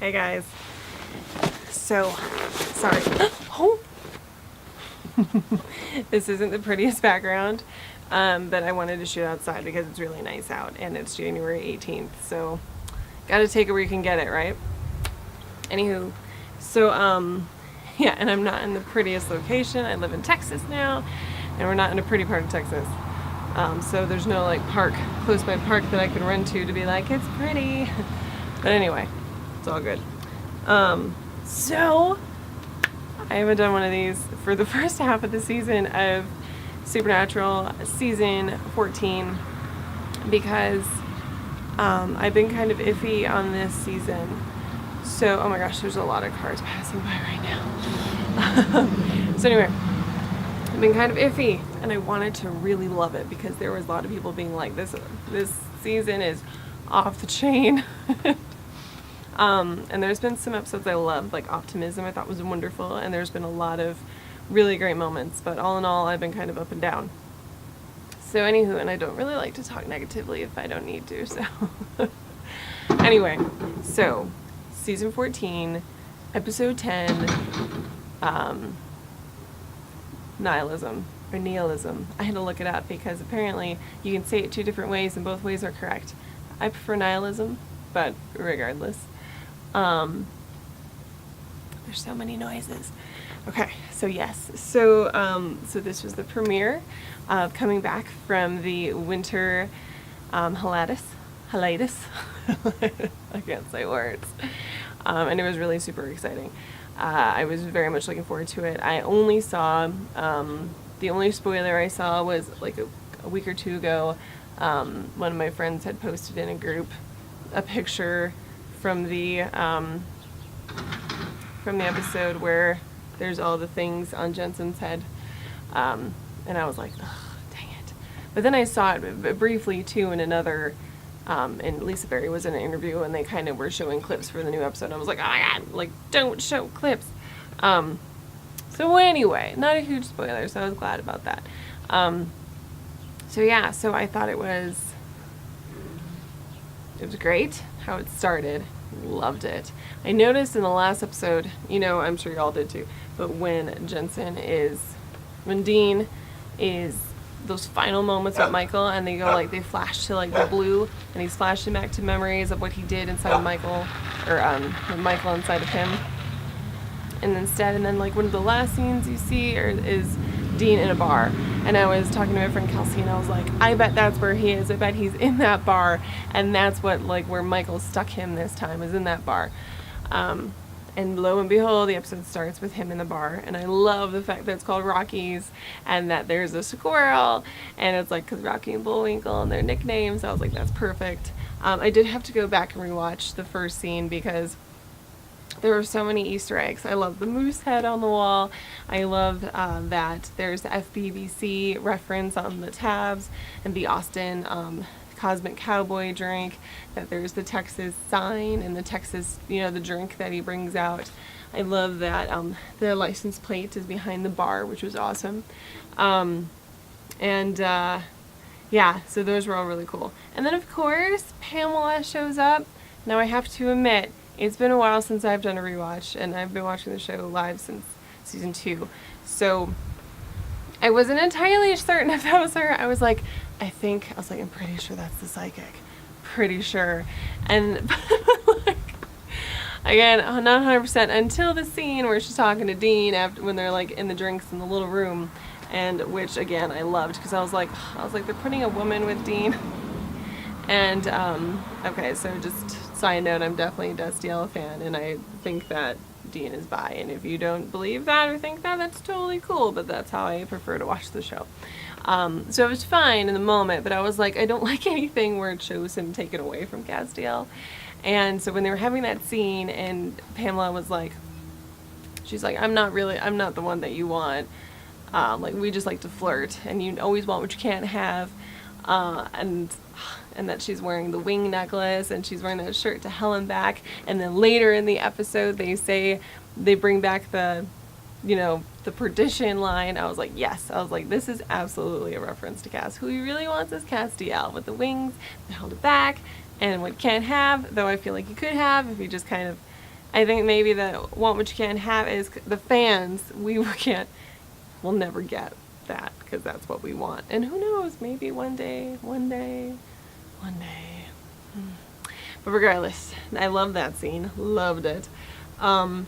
Hey guys. So, sorry. Oh! This isn't the prettiest background, but I wanted to shoot outside because it's really nice out and it's January 18th, so gotta take it where you can get it, right? Anywho, so, yeah, and I'm not in the prettiest location. I live in Texas now, and we're not in a pretty part of Texas. So there's no like park, close by park that I can run to be like, it's pretty. But anyway, it's all good. So I haven't done one of these for the first half of the season of Supernatural season 14 because I've been kind of iffy on this season. So, oh my gosh, there's a lot of cars passing by right now. So anyway, I've been kind of iffy, and I wanted to really love it because there was a lot of people being like, this season is off the chain. And there's been some episodes I loved, like Optimism I thought was wonderful, and there's been a lot of really great moments, but all in all, I've been kind of up and down. So anywho, and I don't really like to talk negatively if I don't need to, so. Anyway, so, season 14, episode 10, Nihilism, or Nihilism. I had to look it up because apparently you can say it two different ways and both ways are correct. I prefer Nihilism, but regardless. There's so many noises. Okay, so yes. So this was the premiere of coming back from the winter hiatus. I can't say words. And it was really super exciting. I was very much looking forward to it. I only saw, the only spoiler I saw was like a week or two ago. One of my friends had posted in a group a picture from the episode where there's all the things on Jensen's head. And I was like, ugh, dang it. But then I saw it briefly too in another, and Lisa Berry was in an interview and they kind of were showing clips for the new episode. I was like, oh my god, like, don't show clips. So anyway, not a huge spoiler, so I was glad about that. So yeah, so I thought it was great how it started. Loved it. I noticed in the last episode, you know, I'm sure y'all did too, but when Dean is those final moments with Michael and they go like, they flash to like the blue and he's flashing back to memories of what he did inside of Michael, or Michael inside of him. And then like one of the last scenes you see is Dean in a bar. And I was talking to my friend Kelsey and I was like, I bet that's where he is. I bet he's in that bar. And that's what, like, where Michael stuck him this time, is in that bar. And lo and behold, the episode starts with him in the bar. And I love the fact that it's called Rocky's and that there's a squirrel. And it's like, because Rocky and Bullwinkle and their nicknames. I was like, that's perfect. I did have to go back and rewatch the first scene because there were so many Easter eggs. I love the moose head on the wall. I love that there's the FBBC reference on the tabs and the Austin Cosmic Cowboy drink, that there's the Texas sign and the Texas, you know, the drink that he brings out. I love that the license plate is behind the bar, which was awesome. Yeah, so those were all really cool. And then, of course, Pamela shows up. Now, I have to admit, it's been a while since I've done a rewatch, and I've been watching the show live since season 2. So I wasn't entirely certain if that was her. I was like, I'm pretty sure that's the psychic. Pretty sure. And like, again, not 100% until the scene where she's talking to Dean when they're like in the drinks in the little room, and which again I loved because I was like they're putting a woman with Dean. And okay, so just side note, I'm definitely a Destiel fan, and I think that Dean is bi, and if you don't believe that or think that, that's totally cool, but that's how I prefer to watch the show. So it was fine in the moment, but I was like, I don't like anything where it shows him taken away from Castiel. And so when they were having that scene, and Pamela was like, she's like, I'm not the one that you want. Like, we just like to flirt, and you always want what you can't have. And that she's wearing the wing necklace and she's wearing that shirt to hell and back. And then later in the episode, they bring back the perdition line. I was like, yes. I was like, this is absolutely a reference to Cass. Who he really wants is Castiel with the wings that held it back and what he can't have, though I feel like he could have if he just kind of I think maybe the want what you can't have is the fans. We'll never get that because that's what we want. And who knows, maybe one day. But regardless, I love that scene. Loved it. And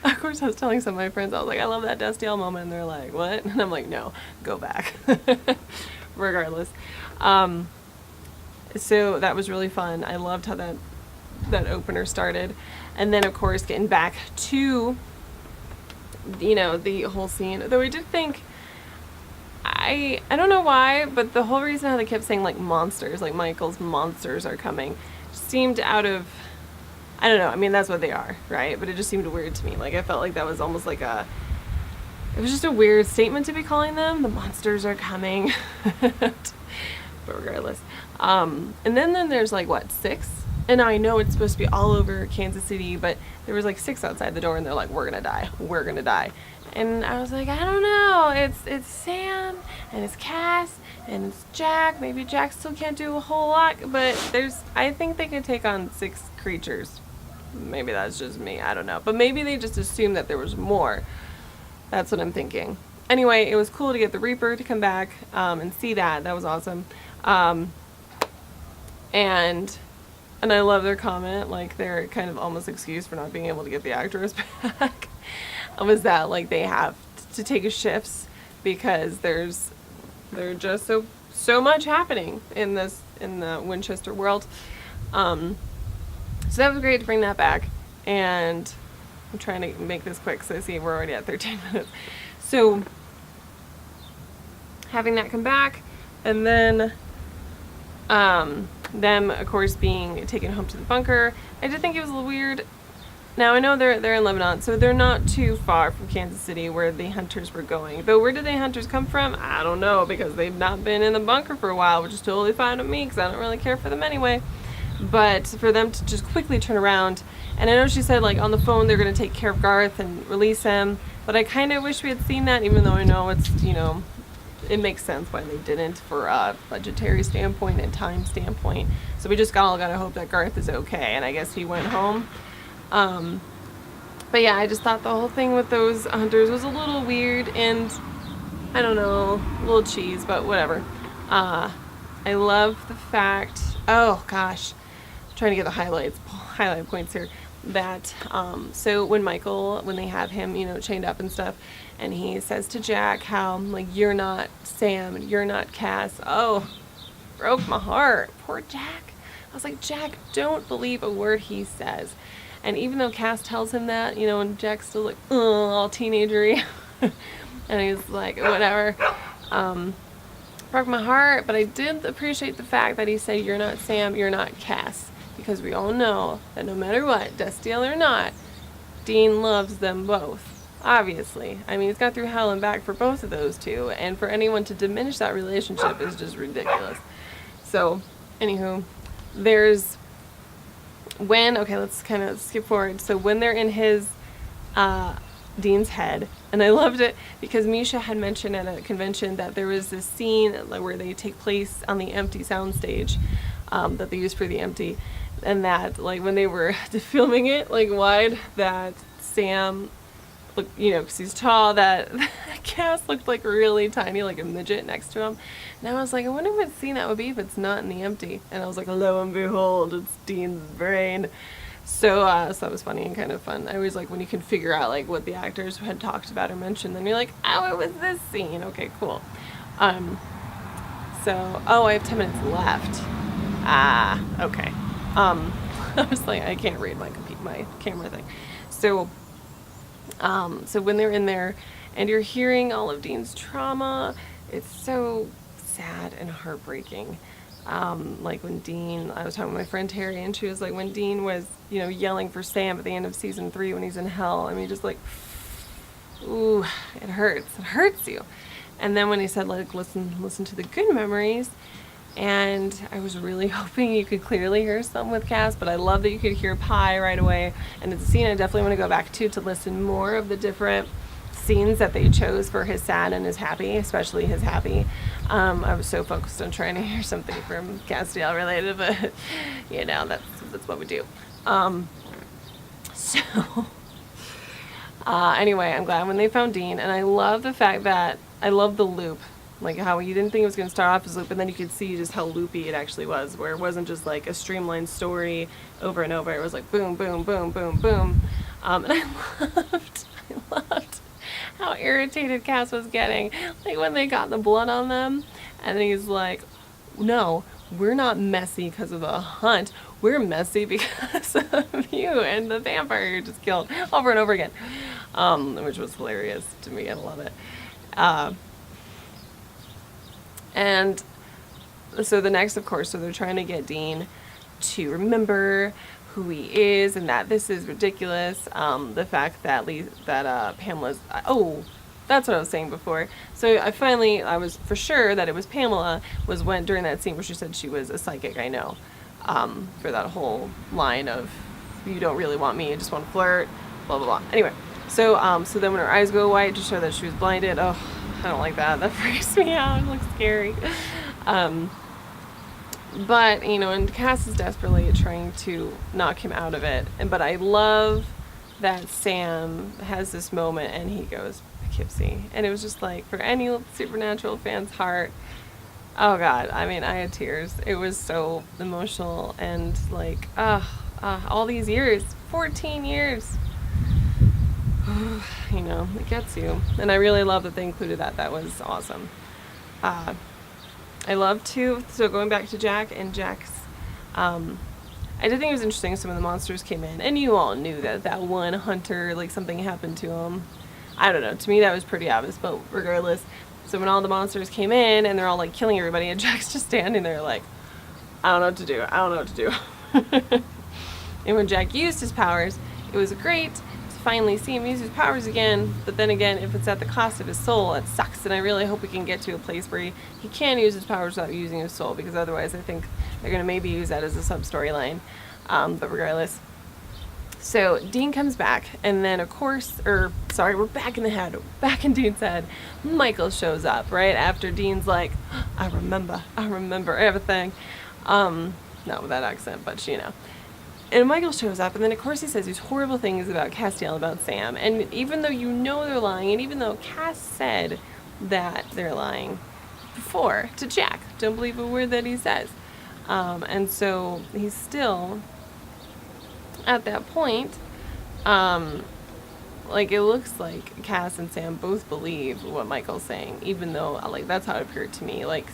of course I was telling some of my friends, I was like, I love that Destiel moment. And they're like, what? And I'm like, no, go back. Regardless. So that was really fun. I loved how that opener started. And then of course getting back to, you know, the whole scene. Though I did think, I don't know why, but the whole reason how they kept saying like monsters, like Michael's monsters are coming, seemed out of, I don't know, I mean that's what they are, right? But it just seemed weird to me. Like I felt like that was almost like it was just a weird statement to be calling them. The monsters are coming. But regardless. And then there's like what, 6? And I know it's supposed to be all over Kansas City, but there was like 6 outside the door and they're like, we're gonna die. And I was like, I don't know, it's Sam, and it's Cass, and it's Jack. Maybe Jack still can't do a whole lot, but I think they could take on 6 creatures. Maybe that's just me, I don't know. But maybe they just assumed that there was more. That's what I'm thinking. Anyway, it was cool to get the Reaper to come back and see that. That was awesome. And I love their comment, like their kind of almost excuse for not being able to get the actors back was that like they have to take shifts because there's just so much happening in the Winchester world. So that was great to bring that back, and I'm trying to make this quick so I see we're already at 13 minutes. So having that come back, and then them of course being taken home to the bunker. I did think it was a little weird. Now I know they're in Lebanon, so they're not too far from Kansas City where the hunters were going. Though where did the hunters come from? I don't know, because they've not been in the bunker for a while, which is totally fine with me because I don't really care for them anyway. But for them to just quickly turn around, and I know she said like on the phone they're going to take care of Garth and release him, but I kind of wish we had seen that, even though I know it's, you know, it makes sense why they didn't for a budgetary standpoint and time standpoint. So we just all gotta hope that Garth is okay, and I guess he went home. But yeah, I just thought the whole thing with those hunters was a little weird, and I don't know, a little cheese, but whatever. I love the fact, oh gosh, I'm trying to get the highlight points here, that so when they have him, you know, chained up and stuff, and he says to Jack how like, you're not Sam and you're not Cass. Oh, broke my heart. Poor Jack. I was like, Jack, don't believe a word he says. And even though Cass tells him that, you know, and Jack's still like, all teenagery, and he's like, whatever, broke my heart. But I did appreciate the fact that he said, you're not Sam, you're not Cass, because we all know that no matter what, Destiel or not, Dean loves them both. Obviously. I mean, he's got through hell and back for both of those two, and for anyone to diminish that relationship is just ridiculous. So, anywho, there's okay, let's kind of skip forward. So when they're in his Dean's head, and I loved it because Misha had mentioned at a convention that there was this scene where they take place on the empty soundstage that they used for the empty, and that like when they were filming it like wide, that Sam looked, you know, because he's tall, that Cass looked like really tiny, like a midget next to him. And I was like, I wonder what scene that would be if it's not in the empty. And I was like, lo and behold, it's Dean's brain. So that was funny and kind of fun. I always like when you can figure out like what the actors had talked about or mentioned, then you're like, oh, it was this scene. Okay, cool. So, I have 10 minutes left. Okay. I was like, I can't read my camera thing. So when they're in there and you're hearing all of Dean's trauma, it's so sad and heartbreaking. Like when Dean, I was talking with my friend Terry, and she was like, when Dean was, you know, yelling for Sam at the end of season 3 when he's in hell, I mean, just like, ooh, it hurts you. And then when he said, like, listen to the good memories, and I was really hoping you could clearly hear some with Cass, but I love that you could hear Pie right away. And it's a scene I definitely want to go back to listen more of the different scenes that they chose for his sad and his happy, especially his happy. I was so focused on trying to hear something from Castiel related, but you know, that's what we do. So, anyway, I'm glad when they found Dean, and I love the fact that, I love the loop, like how you didn't think it was going to start off as loop, and then you could see just how loopy it actually was, where it wasn't just like a streamlined story over and over, it was like boom, boom, boom, boom, boom, and I loved how irritated Cass was getting, like when they got the blood on them, and then he's like, no, we're not messy because of a hunt, we're messy because of you and the vampire you just killed over and over again, which was hilarious to me. I love it. And so the next, of course, so they're trying to get Dean to remember who he is and that this is ridiculous. The fact that Pamela's, that's what I was saying before. So I was for sure that it was Pamela was when during that scene where she said she was a psychic, I know, for that whole line of, you don't really want me, you just want to flirt, blah, blah, blah. Anyway, so then when her eyes go white to show that she was blinded, oh, I don't like that. That freaks me out. It looks scary. But, and Cass is desperately trying to knock him out of it. But I love that Sam has this moment and he goes, Poughkeepsie. And it was just like, for any Supernatural fan's heart, oh God, I mean, I had tears. It was so emotional and like, all these years, 14 years. It gets you. And I really love that they included that. That was awesome. I love too, so going back to Jack and Jack's, I did think it was interesting some of the monsters came in, and you all knew that one hunter, like something happened to him. I don't know, to me that was pretty obvious, but regardless, so when all the monsters came in and they're all like killing everybody and Jack's just standing there like, I don't know what to do. And when Jack used his powers, it was great to finally see him use his powers again, but then again, if it's at the cost of his soul, it sucks, and I really hope we can get to a place where he can use his powers without using his soul, because otherwise I think they're going to maybe use that as a sub-storyline, but regardless. So Dean comes back, and then of course, we're back in Dean's head, Michael shows up, right, after Dean's like, I remember everything, not with that accent, but and Michael shows up, and then of course he says these horrible things about Castiel, about Sam, and even though they're lying, and even though Cass said that they're lying before to Jack, don't believe a word that he says, and so he's still at that point, like it looks like Cass and Sam both believe what Michael's saying, even though like that's how it appeared to me, like.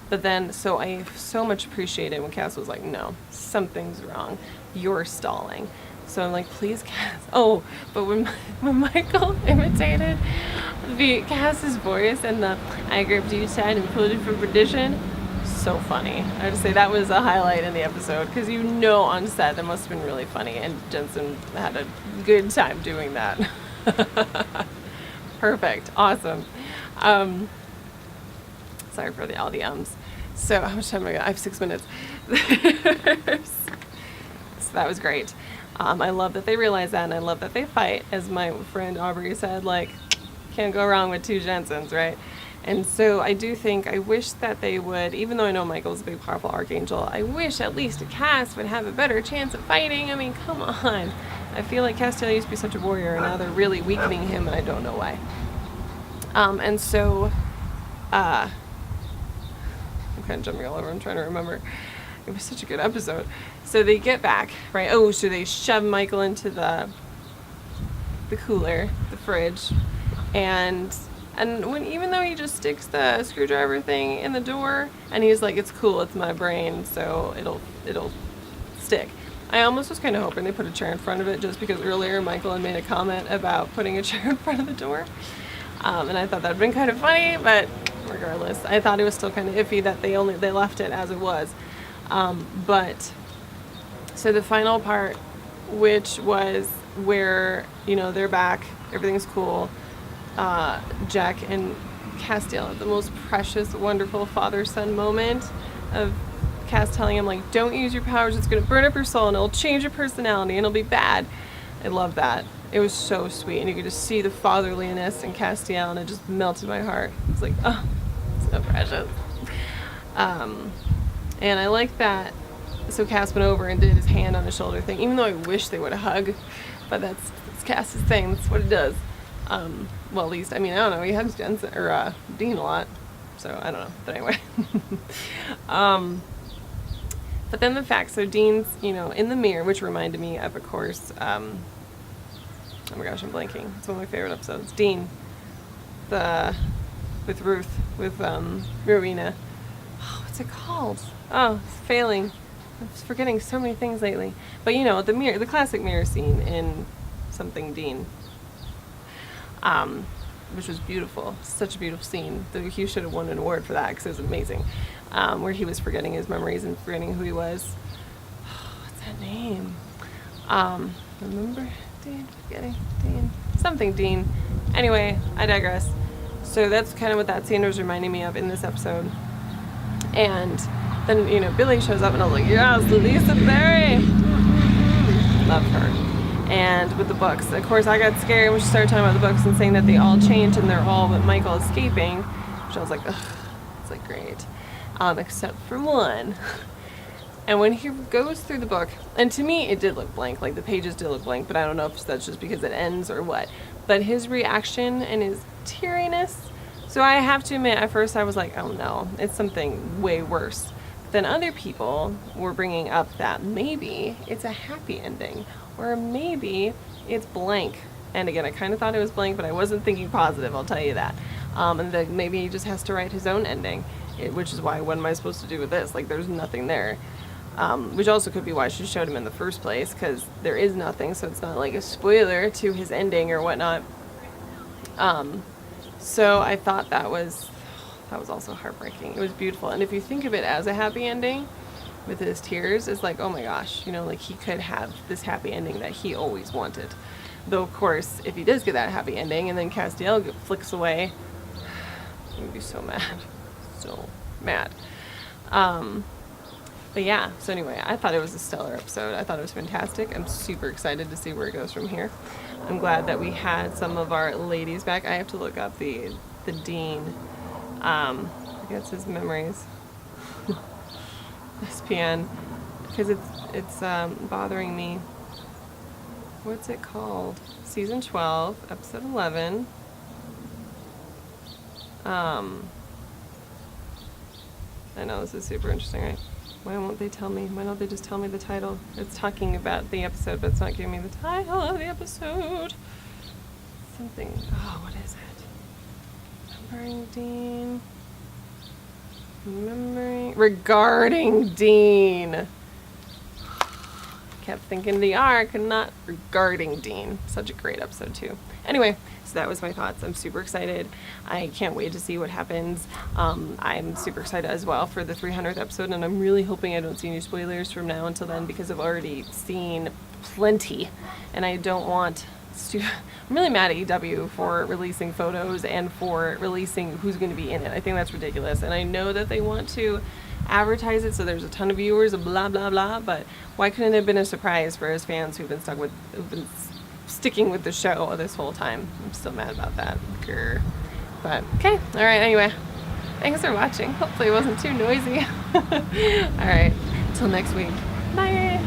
But then, so I so much appreciated when Cass was like, no, something's wrong. You're stalling. So I'm like, please, Cass. Oh, but when Michael imitated the Cass's voice and the I gripped you tight and pulled you for perdition, so funny. I have to say that was a highlight in the episode, because on set that must have been really funny, and Jensen had a good time doing that. Perfect. Awesome. Sorry for all the ums. So how much time have I got? I have 6 minutes. So that was great. I love that they realize that, and I love that they fight. As my friend Aubrey said, like, can't go wrong with two Jensens, right? And so I wish that they would, even though I know Michael's a big, powerful archangel, I wish at least Cass would have a better chance of fighting. I mean, come on. I feel like Castiel used to be such a warrior, and now they're really weakening him, and I don't know why. And so, I'm kind of jumping all over. I'm trying to remember. It was such a good episode. So they get back, right? Oh, so they shove Michael into the cooler, the fridge, and even though he just sticks the screwdriver thing in the door, and he's like, it's cool, it's my brain, so it'll stick. I almost was kind of hoping they put a chair in front of it, just because earlier Michael had made a comment about putting a chair in front of the door, and I thought that'd been kind of funny, but regardless, I thought it was still kind of iffy that they left it as it was. But so the final part, which was where they're back, everything's cool. Jack and Castiel have the most precious, wonderful father-son moment of Cass telling him, like, don't use your powers, it's going to burn up your soul and it'll change your personality and it'll be bad. I love that. It was so sweet, and you could just see the fatherliness in Castiel, and it just melted my heart. It's like, oh, so precious. And I like that so Cass went over and did his hand on his shoulder thing, even though I wish they would have hugged, but that's Cass's thing, that's what it does. Well, at least, I mean, I don't know, he hugs Jensen, or, Dean a lot, so I don't know, but anyway. But then the fact, so Dean's, you know, in the mirror, which reminded me of course, oh my gosh, I'm blanking, it's one of my favorite episodes, Dean, with Ruth, with, Rowena. Oh, what's it called? Oh, it's failing. I'm forgetting so many things lately. But you know, the classic mirror scene in Something Dean, which was beautiful. Such a beautiful scene. He should have won an award for that because it was amazing. Where he was forgetting his memories and forgetting who he was. What's that name? Remember Dean? Forgetting Dean. Something Dean. Anyway, I digress. So that's kind of what that scene was reminding me of in this episode. And then, you know, Billy shows up and I was like, yes, Lisa Berry. Love her. And with the books, of course, I got scared when she started talking about the books and saying that they all changed and they're all with Michael escaping, which I was like, ugh, it's like great. Except for one. And when he goes through the book, and to me it did look blank, like the pages did look blank, but I don't know if that's just because it ends or what. But his reaction and his teariness, so I have to admit, at first I was like, oh no, it's something way worse. Then other people were bringing up that maybe it's a happy ending, or maybe it's blank. And again, I kind of thought it was blank, but I wasn't thinking positive, I'll tell you that. And that maybe he just has to write his own ending, which is why, what am I supposed to do with this? Like, there's nothing there. Which also could be why she showed him in the first place, because there is nothing, so it's not like a spoiler to his ending or whatnot. So I thought that was also heartbreaking. It was beautiful. And if you think of it as a happy ending, with his tears, it's like, oh my gosh, you know, like he could have this happy ending that he always wanted. Though, of course, if he does get that happy ending and then Castiel flicks away, I'm gonna be so mad. So mad. But yeah, so anyway, I thought it was a stellar episode. I thought it was fantastic. I'm super excited to see where it goes from here. I'm glad that we had some of our ladies back. I have to look up the Dean, I guess his memories, SPN, because it's bothering me. What's it called? Season 12, episode 11. I know this is super interesting, right? Why won't they tell me? Why don't they just tell me the title? It's talking about the episode, but it's not giving me the title of the episode. Something. Oh, what is it? Remembering Dean. Regarding Dean. Kept thinking the arc and not regarding Dean. Such a great episode, too. Anyway, so that was my thoughts. I'm super excited. I can't wait to see what happens. I'm super excited as well for the 300th episode, and I'm really hoping I don't see any spoilers from now until then, because I've already seen plenty, and I don't want I'm really mad at EW for releasing photos and for releasing who's going to be in it. I think that's ridiculous, and I know that they want to advertise it so there's a ton of viewers and blah blah blah, but why couldn't it have been a surprise for his fans who've been sticking with the show this whole time? I'm still mad about that. Grr. But okay, all right, anyway, thanks for watching. Hopefully it wasn't too noisy. All right, until next week, bye.